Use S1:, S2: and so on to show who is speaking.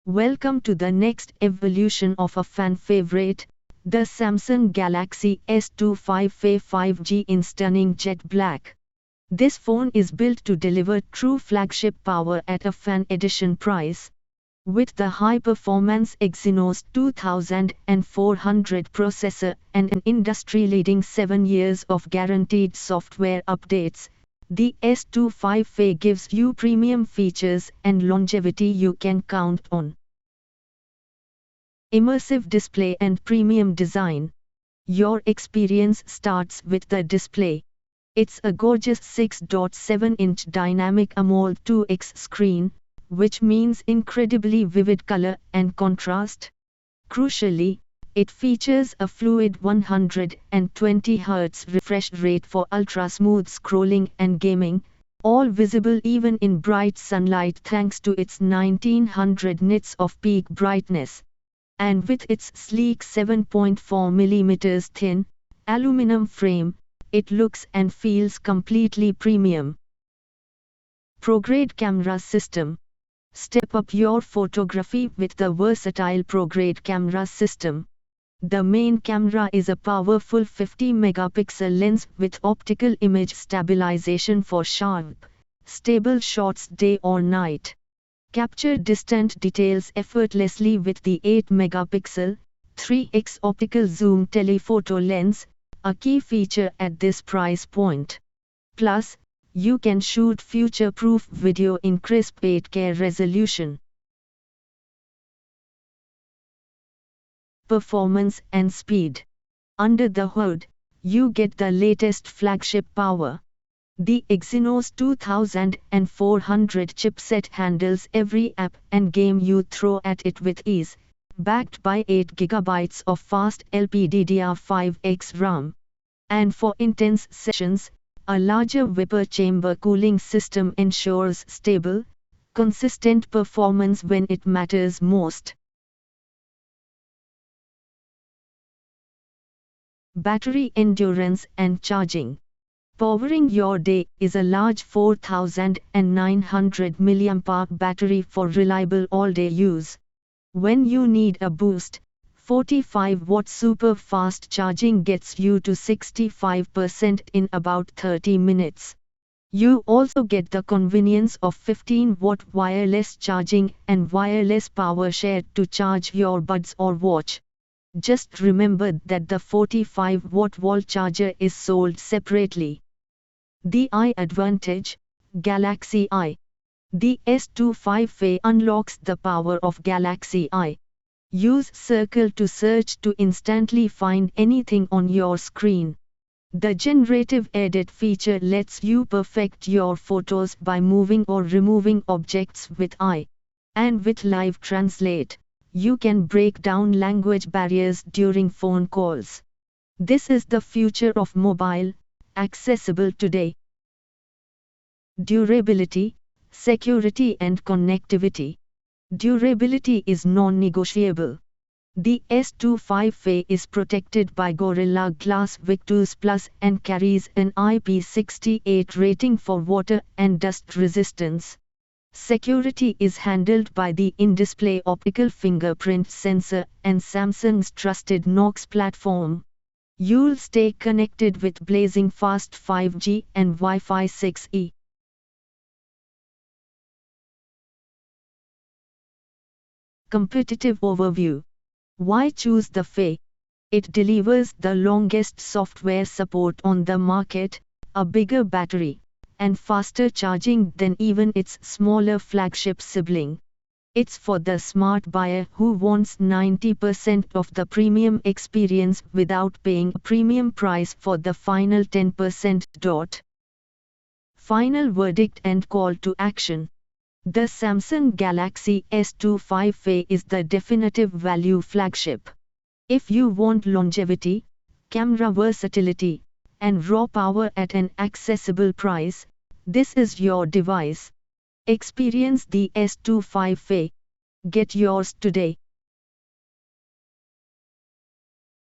S1: Welcome to the next evolution of a fan favorite, the Samsung Galaxy S25 FE 5G in stunning jet black. This phone is built to deliver true flagship power at a fan edition price. With the high-performance Exynos 2400 processor and an industry-leading 7 years of guaranteed software updates, the S25 FE gives you premium features and longevity you can count on. Immersive display and premium design. Your experience starts with the display. It's a gorgeous 6.7-inch Dynamic AMOLED 2X screen, which means incredibly vivid color and contrast. Crucially, it features a fluid 120 Hz refresh rate for ultra-smooth scrolling and gaming, all visible even in bright sunlight thanks to its 1900 nits of peak brightness. And with its sleek 7.4mm thin, aluminum frame, it looks and feels completely premium. ProGrade camera system. Step up your photography with the versatile ProGrade camera system. The main camera is a powerful 50-megapixel lens with optical image stabilization for sharp, stable shots day or night. Capture distant details effortlessly with the 8-megapixel, 3x optical zoom telephoto lens, a key feature at this price point. Plus, you can shoot future-proof video in crisp 8K resolution. Performance and speed. Under the hood, you get the latest flagship power. The Exynos 2400 chipset handles every app and game you throw at it with ease, backed by 8GB of fast LPDDR5X RAM. And for intense sessions, a larger vapor chamber cooling system ensures stable, consistent performance when it matters most. Battery endurance and charging. Powering your day is a large 4900 mAh battery for reliable all-day use. When you need a boost, 45-watt super fast charging gets you to 65% in about 30 minutes. You also get the convenience of 15-watt wireless charging and wireless power share to charge your buds or watch. Just remember that the 45-watt wall charger is sold separately. The Eye advantage, Galaxy Eye. The S25 FE unlocks the power of Galaxy Eye. Use Circle to search to instantly find anything on your screen. The generative edit feature lets you perfect your photos by moving or removing objects with Eye. And with Live Translate, you can break down language barriers during phone calls. This is the future of mobile, accessible today. Durability, security and connectivity. Durability is non-negotiable. The S25 FE is protected by Gorilla Glass Victus Plus and carries an IP68 rating for water and dust resistance. Security is handled by the in-display optical fingerprint sensor and Samsung's trusted Knox platform. You'll stay connected with blazing fast 5G and Wi-Fi 6E. Competitive overview. Why choose the FE? It delivers the longest software support on the market, a bigger battery, and faster charging than even its smaller flagship sibling. It's for the smart buyer who wants 90% of the premium experience without paying a premium price for the final 10%. Final verdict and call to action. The Samsung Galaxy S25 FE is the definitive value flagship. If you want longevity, camera versatility, and raw power at an accessible price, this is your device. Experience the S25 FE. Get yours today.